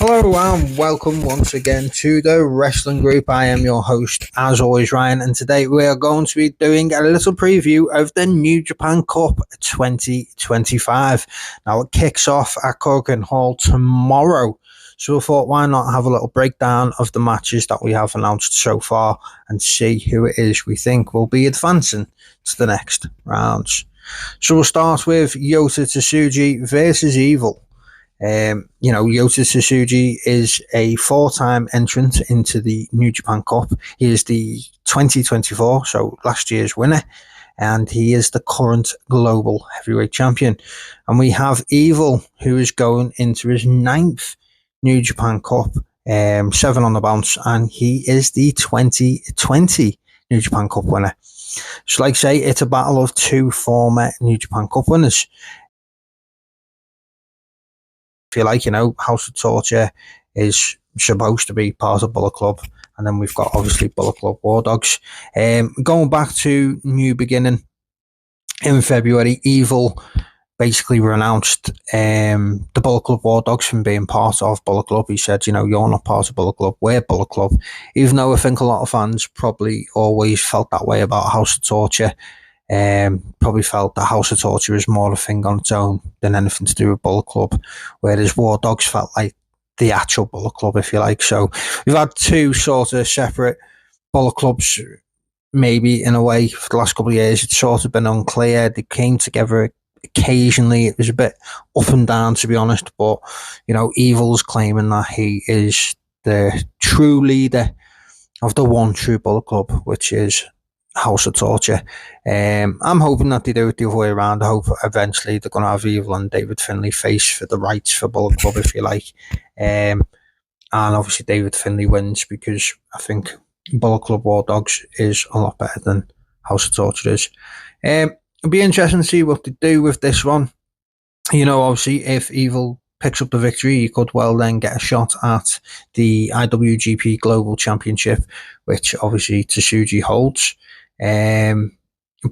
Hello and welcome once again to the Wrestling Group. I am your host, as always, Ryan, and today we are going to be doing a little preview of the New Japan Cup 2025. Now, it kicks off at Korakuen Hall tomorrow, so we thought, why not have a little breakdown of the matches that we have announced so far and see who it is we think will be advancing to the next rounds. So we'll start with Yota Tsuji versus Evil. Yota Tsuji is a four-time entrant into the New Japan Cup. He is the 2024, so last year's winner, and he is the current global heavyweight champion. And we have Evil, who is going into his 9th New Japan Cup, 7 on the bounce, and he is the 2020 New Japan Cup winner. So like I say, it's a battle of two former New Japan Cup winners. Feel like, House of Torture is supposed to be part of Bullet Club, and then we've got obviously Bullet Club War Dogs. Going back to New Beginning in February, Evil basically renounced the Bullet Club War Dogs from being part of Bullet Club. He said, you're not part of Bullet Club, we're Bullet Club. Even though I think a lot of fans probably always felt that way about House of Torture. Probably felt that House of Torture is more a thing on its own than anything to do with Bullet Club, whereas War Dogs felt like the actual Bullet Club, if you like. So we've had two sort of separate Bullet Clubs, maybe in a way, for the last couple of years. It's sort of been unclear. They came together occasionally. It was a bit up and down, to be honest, but Evil's claiming that he is the true leader of the one true Bullet Club, which is House of Torture. I'm hoping that they do it the other way around. I hope eventually they're going to have Evil and David Finlay face for the rights for Bullet Club, if you like. And obviously David Finlay wins, because I think Bullet Club War Dogs is a lot better than House of Torture is. It'll be interesting to see what they do with this one. Obviously, if Evil picks up the victory, he could well then get a shot at the IWGP Global Championship, which obviously Tsuji holds.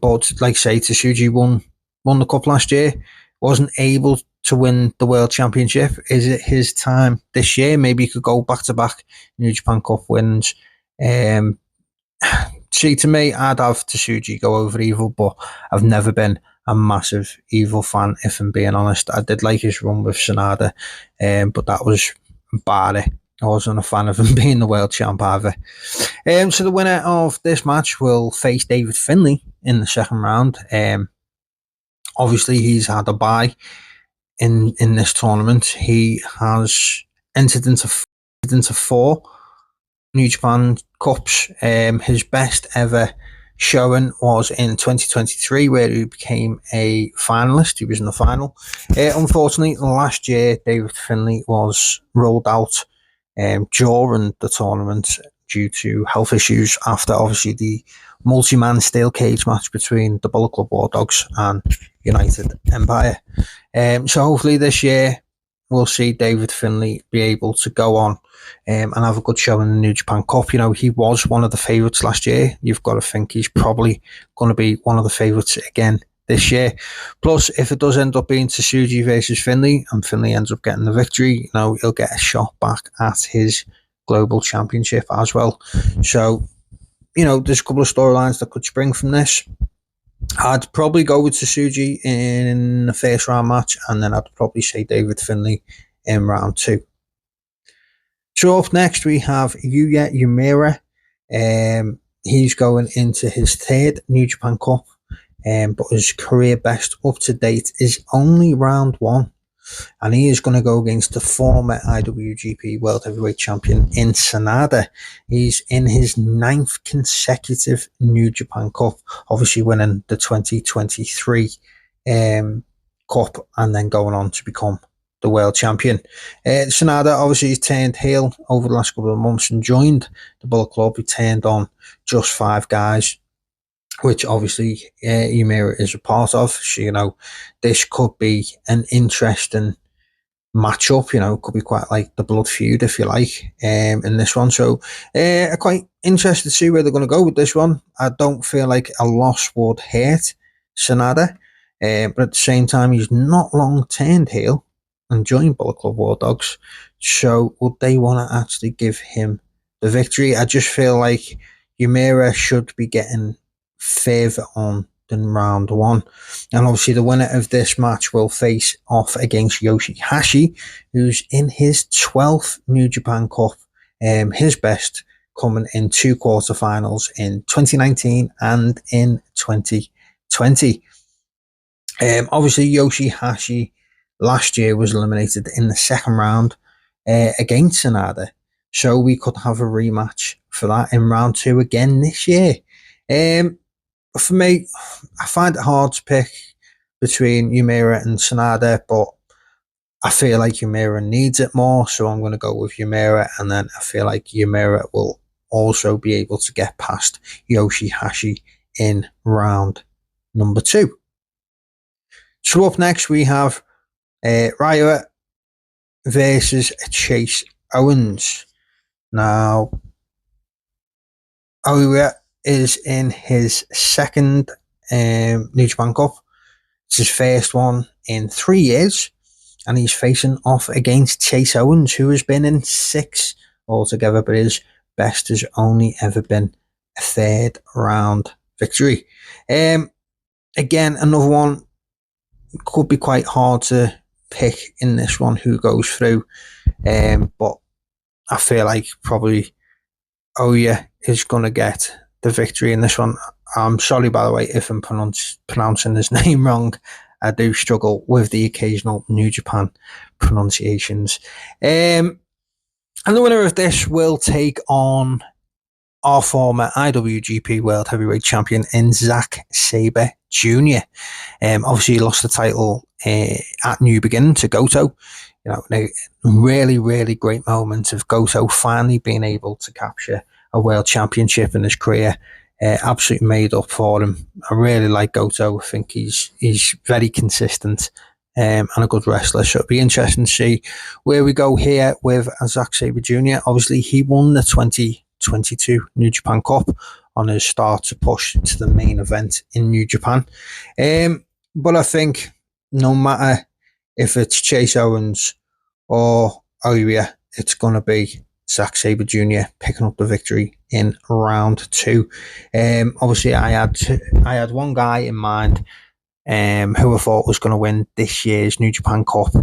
But like I say, Tsuji won the cup last year, wasn't able to win the World Championship. Is it his time this year? Maybe he could go back-to-back New Japan Cup wins. See, to me, I'd have Tsuji go over Evil, but I've never been a massive Evil fan, if I'm being honest. I did like his run with Sanada, but that was bad. I wasn't a fan of him being the world champ either. So the winner of this match will face David Finlay in the second round. Obviously, he's had a bye in this tournament. He has entered into 4 New Japan Cups. His best ever showing was in 2023, where he became a finalist. He was in the final. Unfortunately, last year, David Finlay was ruled out during the tournament due to health issues after obviously the multi-man steel cage match between the Bullet Club War Dogs and United Empire. So hopefully this year we'll see David Finlay be able to go on and have a good show in the New Japan Cup. He was one of the favourites last year. You've got to think he's probably going to be one of the favourites again this year. Plus, if it does end up being Tsuji versus Finlay, and Finlay ends up getting the victory, he'll get a shot back at his global championship as well. So, there's a couple of storylines that could spring from this. I'd probably go with Tsuji in the first round match, and then I'd probably say David Finlay in round 2. So up next we have Yuya Uemura. He's going into his 3rd New Japan Cup. But his career best up to date is only round 1, and he is going to go against the former IWGP World Heavyweight Champion in Sanada. He's in his 9th consecutive New Japan Cup, obviously winning the 2023 Cup and then going on to become the world champion. Sanada obviously turned heel over the last couple of months and joined the Bullet Club. He turned on just 5 guys, which obviously Uemura is a part of. So, this could be an interesting matchup. It could be quite like the blood feud, if you like, in this one. So, I'm quite interested to see where they're going to go with this one. I don't feel like a loss would hurt Sanada, but at the same time, he's not long turned heel. and join Bullet Club War Dogs. So would they want to actually give him the victory? I just feel like Yumira should be getting further on than round one. And obviously the winner of this match will face off against Yoshihashi, who's in his 12th New Japan Cup, his best coming in 2 quarterfinals in 2019 and in 2020. Obviously Yoshihashi last year was eliminated in the second round against Sanada, so we could have a rematch for that in round 2 again this year. For me, I find it hard to pick between Yumira and Sanada, but I feel like Yumira needs it more, so I'm going to go with Yumira, and then I feel like Yumira will also be able to get past Yoshihashi in round number 2. So up next we have Ryo versus Chase Owens. Now, Ryo is in his second New Japan Cup. It's his first one in 3 years, and he's facing off against Chase Owens, who has been in 6 altogether, but his best has only ever been a 3rd round victory. Again, another one could be quite hard to pick in this one who goes through, but I feel like probably Oya is going to get the victory in this one. I'm sorry, by the way, if I'm pronouncing his name wrong. I do struggle with the occasional New Japan pronunciations. And the winner of this will take on our former IWGP World Heavyweight Champion in Zack Sabre Jr. Obviously, he lost the title at New Beginning to Goto. You know, a really, really great moment of Goto finally being able to capture a world championship in his career. Absolutely made up for him. I really like Goto. I think he's very consistent and a good wrestler. So it'll be interesting to see where we go here with Zack Sabre Jr. Obviously, he won the 2022 New Japan Cup on his start to push to the main event in New Japan. But I think no matter if it's Chase Owens or Oya, it's going to be Zack Sabre Jr. picking up the victory in round 2. Obviously, I had one guy in mind who I thought was going to win this year's New Japan Cup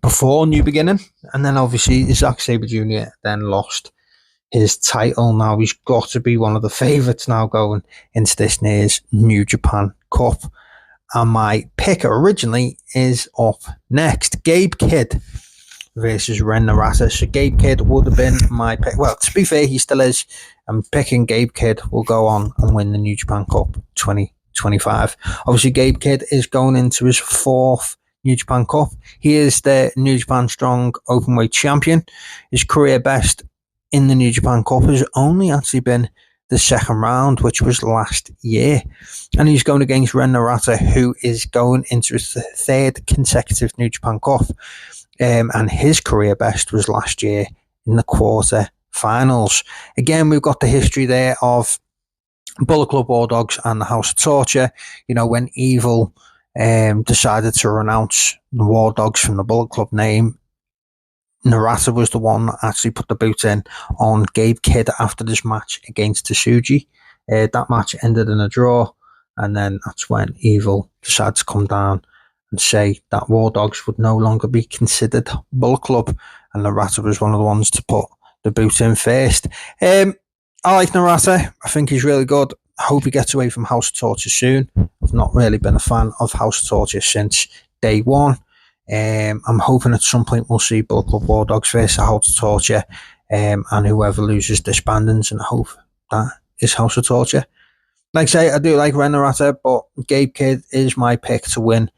before New Beginning, and then obviously Zack Sabre Jr. then lost his title. Now he's got to be one of the favourites now going into this year's New Japan Cup. And my pick originally is up next, Gabe Kidd versus Ren Narita. So Gabe Kidd would have been my pick. Well, to be fair, he still is. I'm picking Gabe Kidd will go on and win the New Japan Cup 2025. Obviously, Gabe Kidd is going into his 4th New Japan Cup. He is the New Japan Strong Openweight Champion. His career best in the New Japan Cup has only actually been the 2nd round, which was last year. And he's going against Ren Narita, who is going into his 3rd consecutive New Japan Cup. And his career best was last year in the quarter-finals. Again, we've got the history there of Bullet Club War Dogs and the House of Torture. You know, when Evil decided to renounce the War Dogs from the Bullet Club name, Narita was the one that actually put the boot in on Gabe Kidd after this match against Tsuji. That match ended in a draw, and then that's when Evil decided to come down and say that War Dogs would no longer be considered Bullet Club, and Narita was one of the ones to put the boot in first. I like Narita. I think he's really good. I hope he gets away from House of Torture soon. I've not really been a fan of House of Torture since day one. I'm hoping at some point we'll see Bullet Club War Dogs versus House of Torture, and whoever loses disbands, and I hope that is House of Torture. Like I say, I do like Ren Narita, but Gabe Kidd is my pick to win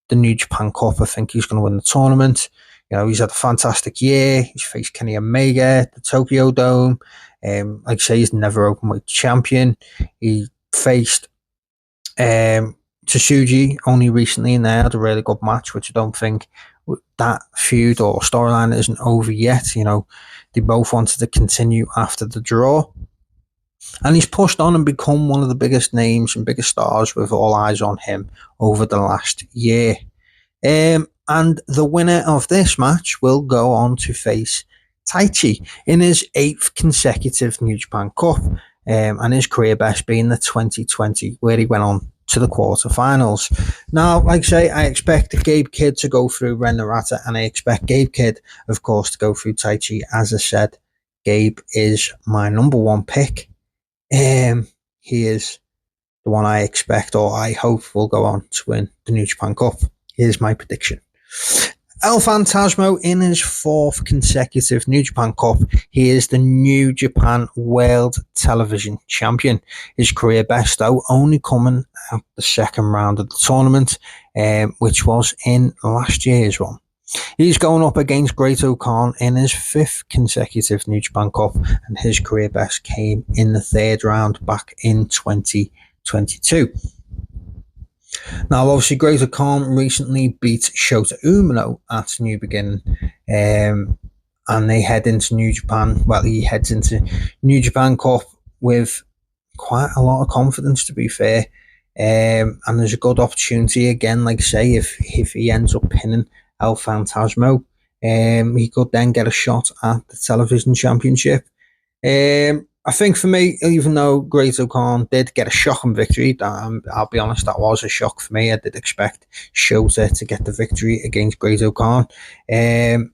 the New Japan Cup. I think he's going to win the tournament. You know, he's had a fantastic year. He's faced Kenny Omega at the Tokyo Dome. Like I say, he's never openweight champion. He faced Tsuji only recently, and they had a really good match, which I don't think that feud or storyline isn't over yet. You know, they both wanted to continue after the draw. And he's pushed on and become one of the biggest names and biggest stars with all eyes on him over the last year. And the winner of this match will go on to face Taichi in his 8th consecutive New Japan Cup, and his career best being the 2020, where he went on to the quarterfinals. Now, like I say, I expect Gabe Kidd to go through Ren Narita, and I expect Gabe Kidd, of course, to go through Taichi. As I said, Gabe is my number one pick. He is the one I expect, or I hope, will go on to win the New Japan Cup. Here's my prediction. El Phantasmo in his 4th consecutive New Japan Cup. He is the New Japan World Television Champion. His career best, though, only coming at the 2nd round of the tournament, which was in last year's one. He's going up against Great-O-Khan in his 5th consecutive New Japan Cup, and his career best came in the 3rd round back in 2022. Now, obviously, Great-O-Khan recently beat Shota Umino at New Beginning, and they head into New Japan. Well, he heads into New Japan Cup with quite a lot of confidence, to be fair. And there's a good opportunity again, like I say, if he ends up pinning El Phantasmo, he could then get a shot at the television championship. I think for me, even though Great-O-Khan did get a shocking victory, I'll be honest, that was a shock for me. I did expect Shota to get the victory against Great-O-Khan. Saying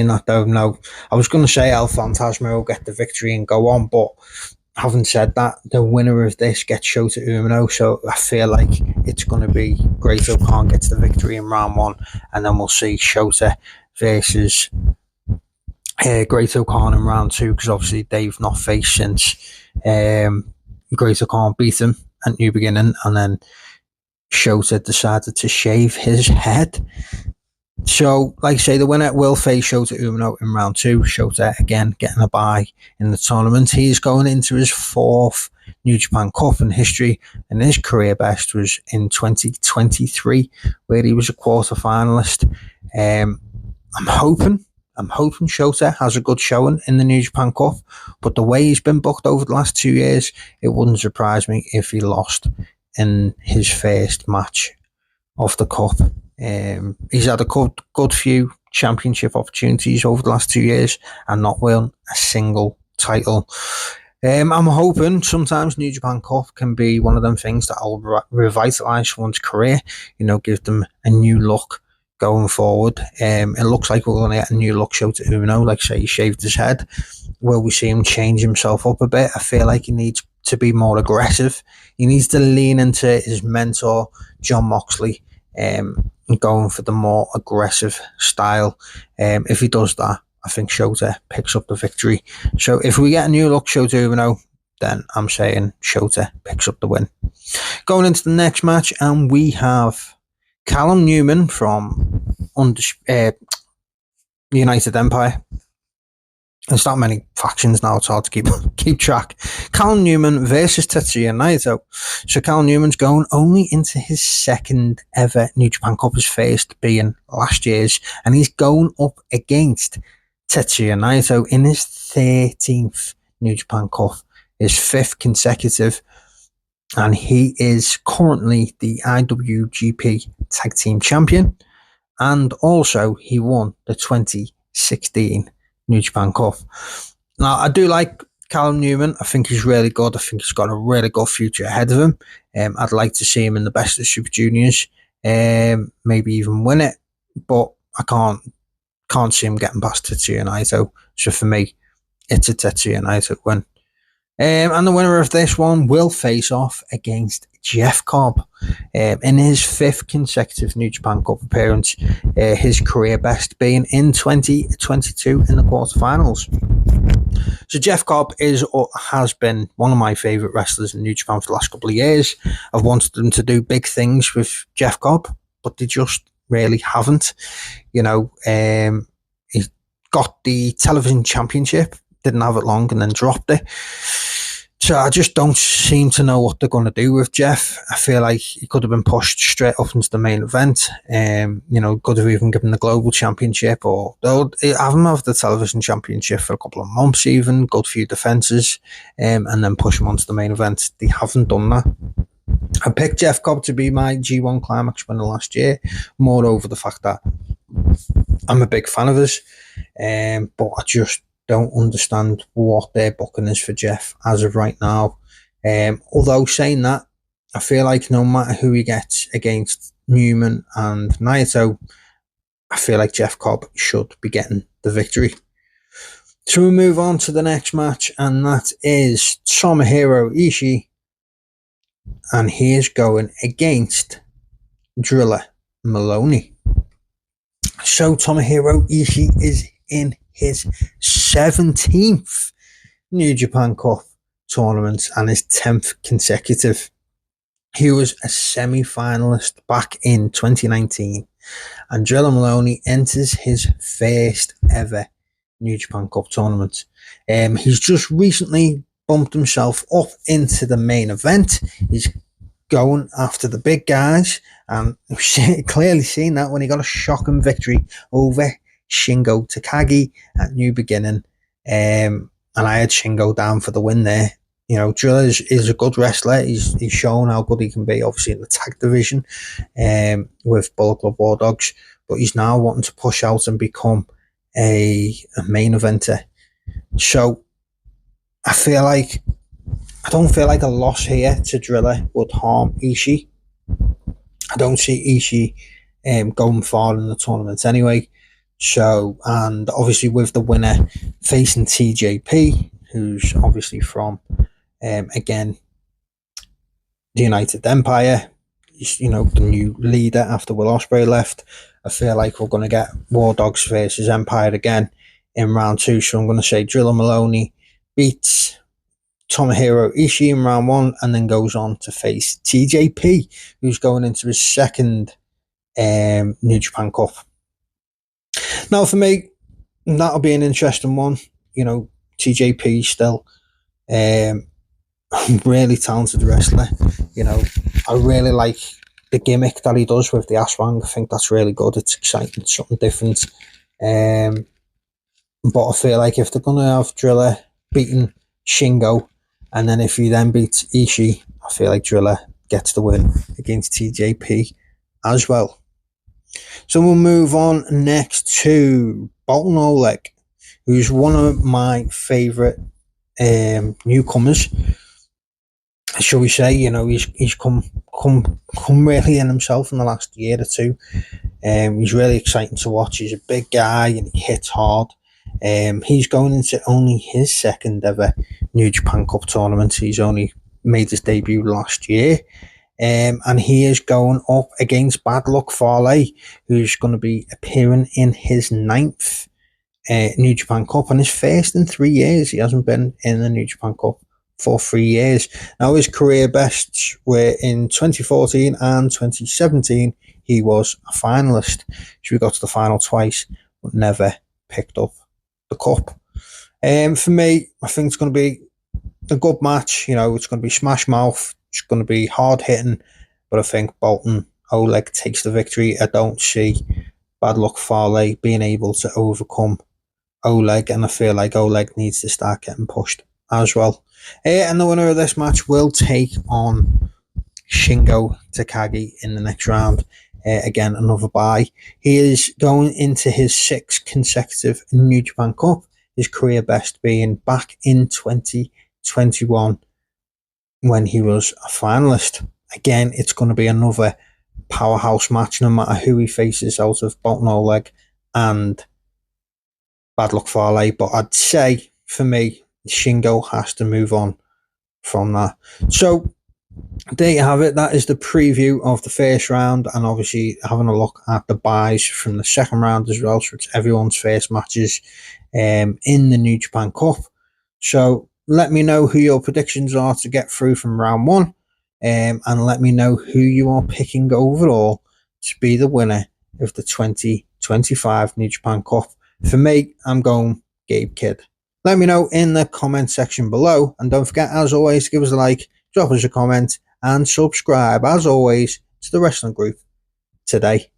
that though, no, I was going to say El Phantasmo will get the victory and go on, but having said that, the winner of this gets Shota Umino, so I feel like it's going to be Great-O-Khan gets the victory in round 1, and then we'll see Shota versus Great-O-Khan in round 2, because obviously they've not faced since Great-O-Khan beat him at New Beginning, and then Shota decided to shave his head. So, like I say, the winner will face Shota Umino in round 2. Shota, again, getting a bye in the tournament. He's going into his 4th New Japan Cup in history, and his career best was in 2023, where he was a quarter-finalist. I'm hoping Shota has a good showing in the New Japan Cup, but the way he's been booked over the last 2 years, it wouldn't surprise me if he lost in his first match of the Cup. He's had a good few championship opportunities over the last 2 years and not won a single title. I'm hoping sometimes New Japan Cup can be one of them things that will revitalise someone's career, give them a new look going forward. It looks like we're going to get a new look Shota Umino. Like I say, he shaved his head. Will we see him change himself up a bit? I feel like he needs to be more aggressive. He needs to lean into his mentor, Jon Moxley, going for the more aggressive style. If he does that, I think Shota picks up the victory. So if we get a new look Shota Umino, then I'm saying Shota picks up the win. Going into the next match, and we have Callum Newman from United Empire. There's not many factions now, it's hard to keep track. Callum Newman versus Tetsuya Naito. So Callum Newman's going only into his 2nd ever New Japan Cup, his first being last year's, and he's going up against Tetsuya Naito in his 13th New Japan Cup, his 5th consecutive, and he is currently the IWGP Tag Team Champion, and also he won the 2016 New Japan Cup. Now, I do like Callum Newman. I think he's really good. I think he's got a really good future ahead of him. I'd like to see him in the best of Super Juniors, maybe even win it, but I can't see him getting past Tetsuya Naito. So for me, it's a Tetsuya Naito win. And the winner of this one will face off against Jeff Cobb in his 5th consecutive New Japan Cup appearance, his career best being in 2022 in the quarterfinals. So Jeff Cobb has been one of my favourite wrestlers in New Japan for the last couple of years. I've wanted them to do big things with Jeff Cobb, but they just really haven't. He got the television championship, didn't have it long, and then dropped it. So I just don't seem to know what they're going to do with Jeff. I feel like he could have been pushed straight up into the main event. Could have even given the global championship, or they'll have him have the television championship for a couple of months, even good few defenses, and then push him onto the main event. They haven't done that. I picked Jeff Cobb to be my G1 Climax winner last year. Moreover, the fact that I'm a big fan of his, but I just don't understand what their booking is for Jeff as of right now. Although saying that, I feel like no matter who he gets against Newman and Naito, I feel like Jeff Cobb should be getting the victory. So we move on to the next match, and that is Tomohiro Ishii, and he is going against Driller Maloney. So Tomohiro Ishii is in his 17th New Japan Cup tournament and his 10th consecutive. He was a semi-finalist back in 2019, and Driller Maloney enters his first ever New Japan Cup tournament. He's just recently bumped himself up into the main event. He's going after the big guys, and we've clearly seen that when he got a shocking victory over Shingo Takagi at New Beginning. And I had Shingo down for the win there. You know, Driller is a good wrestler. He's shown how good he can be, obviously, in the tag division with Bullet Club War Dogs. But he's now wanting to push out and become a main eventer. So I don't feel like a loss here to Driller would harm Ishii. I don't see Ishii going far in the tournament anyway. So, and obviously with the winner facing TJP, who's obviously from again the United Empire, you know, the new leader after Will Ospreay left. I feel like we're going to get War Dogs versus Empire again in round 2. So I'm going to say Driller Maloney beats Tomohiro Ishii in round 1 and then goes on to face TJP, who's going into his second New Japan Cup. Now for me, that'll be an interesting one. You know, TJP still really talented wrestler. You know, I really like the gimmick that he does with the Aswang. I think that's really good. It's exciting, something different. But I feel like if they're going to have Driller beating Shingo, and then if he then beats Ishii, I feel like Driller gets the win against TJP as well. So we'll move on next to Boltin Oleg, who's one of my favourite newcomers. Shall we say? You know, he's come really in himself in the last year or two. He's really exciting to watch. He's a big guy and he hits hard. He's going into only his second ever New Japan Cup tournament. He's only made his debut last year. And he is going up against Bad Luck Fale, who's going to be appearing in his 9th New Japan Cup and his first in 3 years. He hasn't been in the New Japan Cup for 3 years. Now his career bests were in 2014 and 2017. He was a finalist. So we got to the final twice, but never picked up the cup. For me, I think it's going to be a good match. You know, it's going to be smash mouth. It's going to be hard hitting, but I think Boltin Oleg takes the victory. I don't see Bad Luck Fale being able to overcome Oleg, and I feel like Oleg needs to start getting pushed as well. And the winner of this match will take on Shingo Takagi in the next round. Again, another bye. He is going into his 6th consecutive New Japan Cup, his career best being back in 2021 when he was a finalist. Again, it's going to be another powerhouse match no matter who he faces out of Boltin Oleg and Bad Luck Fale. But I'd say, for me, Shingo has to move on from that. So there you have it. That is the preview of the first round, and obviously having a look at the buys from the second round as well. So it's everyone's first matches in the New Japan Cup. So let me know who your predictions are to get through from round 1, and let me know who you are picking overall to be the winner of the 2025 New Japan Cup. For me, I'm going Gabe Kidd. Let me know in the comment section below, and don't forget, as always, to give us a like, drop us a comment, and subscribe, as always, to the Wrestling Group today.